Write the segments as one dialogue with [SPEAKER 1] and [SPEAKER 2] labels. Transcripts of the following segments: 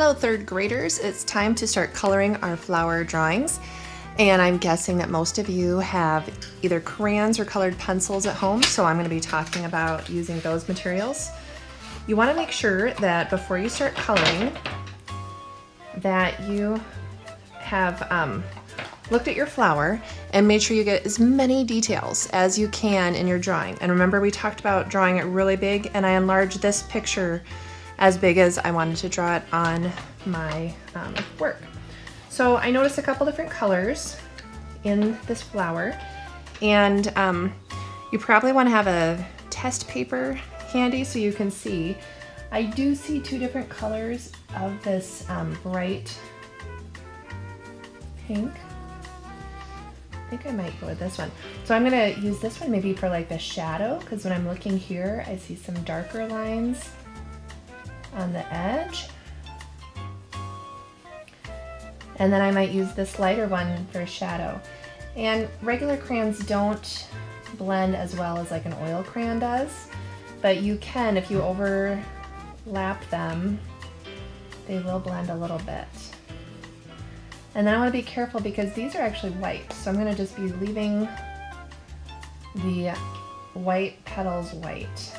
[SPEAKER 1] Hello third graders, it's time to start coloring our flower drawings, and I'm guessing that most of you have either crayons or colored pencils at home, so I'm going to be talking about using those materials. You want to make sure that before you start coloring that you have looked at your flower and made sure you get as many details as you can in your drawing. And remember, we talked about drawing it really big, and I enlarged this picture as big as I wanted to draw it on my work. So I noticed a couple different colors in this flower, and you probably want to have a test paper handy so you can see. I do see two different colors of this bright pink. I think I might go with this one. So I'm gonna use this one maybe for like the shadow, because when I'm looking here, I see some darker lines on the edge. And then I might use this lighter one for a shadow. And regular crayons don't blend as well as like an oil crayon does, but you can, if you overlap them, they will blend a little bit. And then I want to be careful because these are actually white, so I'm going to just be leaving the white petals white.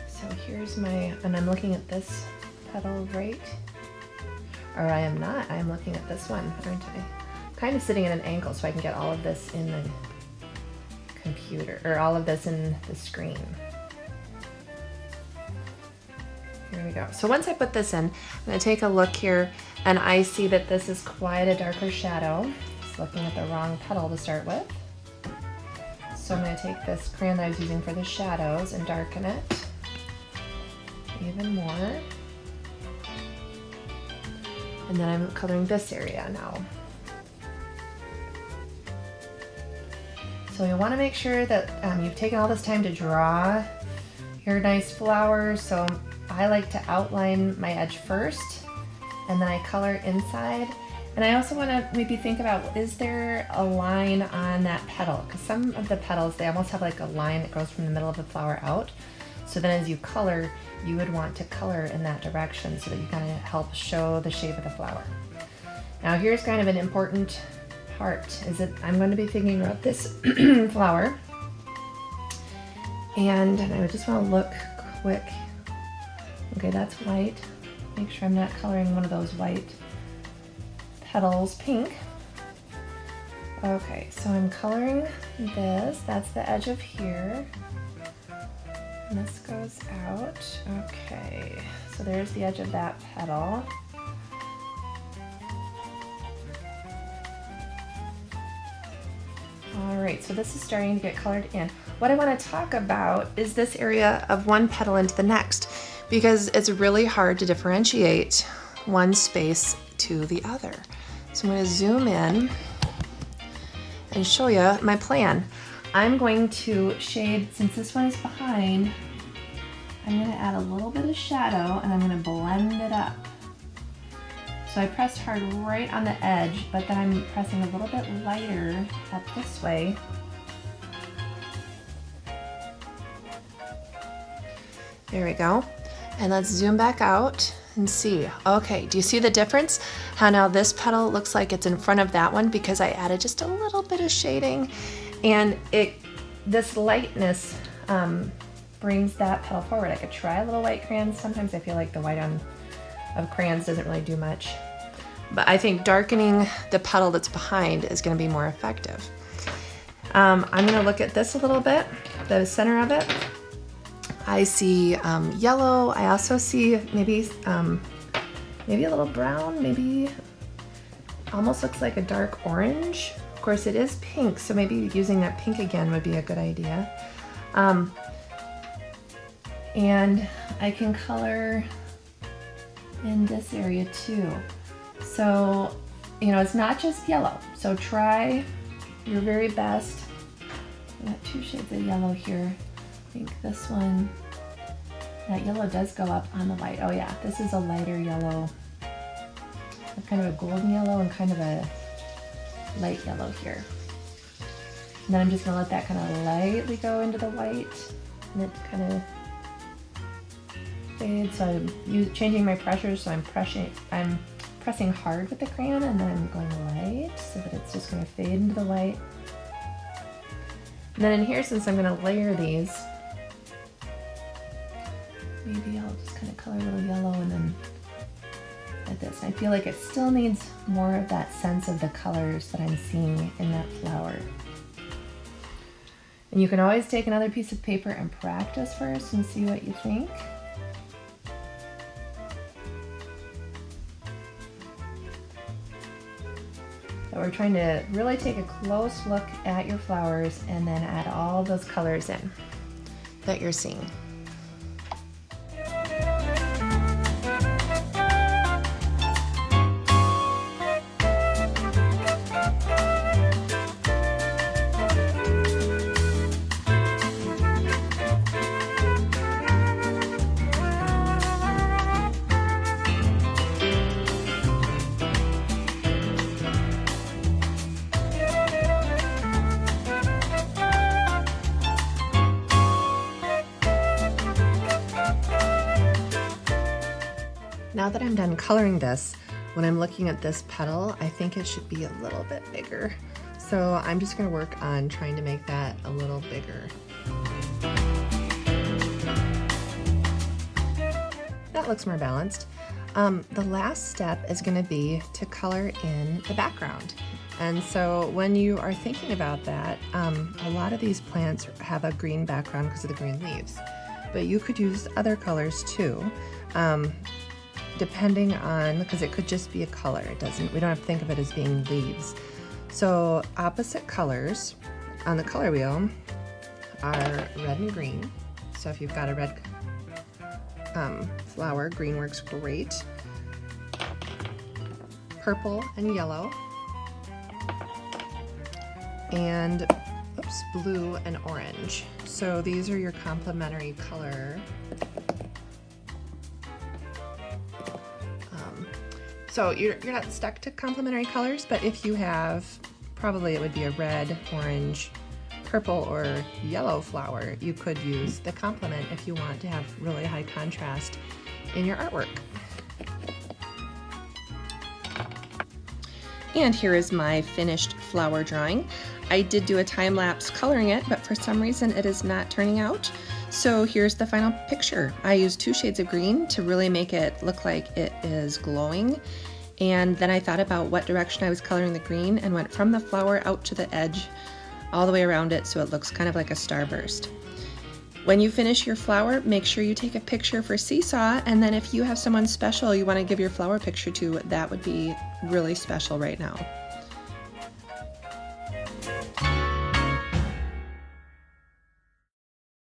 [SPEAKER 1] So here's my, and I'm looking at this petal right, or I am not, I'm looking at this one, aren't I? I'm kind of sitting at an angle so I can get all of this in the computer, or all of this in the screen. Here we go. So once I put this in, I'm going to take a look here, and I see that this is quite a darker shadow. Just looking at the wrong petal to start with. So I'm going to take this crayon that I was using for the shadows and darken it even more. And then I'm coloring this area now. So you want to make sure that you've taken all this time to draw your nice flower. So I like to outline my edge first, and then I color inside. And I also want to maybe think about, is there a line on that petal? Because some of the petals, they almost have like a line that goes from the middle of the flower out. So then as you color, you would want to color in that direction so that you kind of help show the shape of the flower. Now here's kind of an important part, is that I'm going to be thinking about this flower. And I just want to look quick. Okay, that's white. Make sure I'm not coloring one of those white petals pink. Okay, so I'm coloring this. That's the edge of here. And this goes out. Okay, so there's the edge of that petal. All right, so this is starting to get colored in. What I want to talk about is this area of one petal into the next, because it's really hard to differentiate one space to the other. So I'm going to zoom in and show you my plan. I'm going to shade, since this one is behind, I'm going to add a little bit of shadow and I'm going to blend it up. So I pressed hard right on the edge, but then I'm pressing a little bit lighter up this way. There we go. And let's zoom back out and see. Okay, do you see the difference? How now this petal looks like it's in front of that one because I added just a little bit of shading, and this lightness brings that petal forward. I could try a little white crayon. Sometimes I feel like the white of crayons doesn't really do much, but I think darkening the petal that's behind is going to be more effective. I'm going to look at this a little bit, the center of it. I see yellow. I also see maybe a little brown, maybe almost looks like a dark orange. Of course, it is pink, so maybe using that pink again would be a good idea. And I can color in this area too. So, you know, it's not just yellow. So try your very best. I've got two shades of yellow here. I think this one, that yellow does go up on the white. Oh yeah, this is a lighter yellow. Kind of a golden yellow and kind of a light yellow here. And then I'm just gonna let that kind of lightly go into the white, and it kind of fade. So I'm changing my pressure, so I'm pressing hard with the crayon and then going light so that it's just going to fade into the white. And then in here, since I'm going to layer these, maybe I'll just kind of color a little yellow and then like this. I feel like it still needs more of that sense of the colors that I'm seeing in that flower. And you can always take another piece of paper and practice first and see what you think. But we're trying to really take a close look at your flowers and then add all those colors in that you're seeing. Now that I'm done coloring this, when I'm looking at this petal, I think it should be a little bit bigger. So I'm just gonna work on trying to make that a little bigger. That looks more balanced. The last step is gonna be to color in the background. And so when you are thinking about that, a lot of these plants have a green background because of the green leaves, but you could use other colors too. Depending on, because it could just be a color. We don't have to think of it as being leaves. So opposite colors on the color wheel are red and green. So if you've got a red flower, green works great. Purple and yellow. And blue and orange. So these are your complementary color. So you're not stuck to complementary colors, but if you have, probably it would be a red, orange, purple, or yellow flower, you could use the complement if you want to have really high contrast in your artwork. And here is my finished flower drawing. I did do a time-lapse coloring it, but for some reason it is not turning out. So here's the final picture. I used 2 shades of green to really make it look like it is glowing. And then I thought about what direction I was coloring the green and went from the flower out to the edge, all the way around it so it looks kind of like a starburst. When you finish your flower, make sure you take a picture for Seesaw, and then if you have someone special you want to give your flower picture to, that would be really special right now.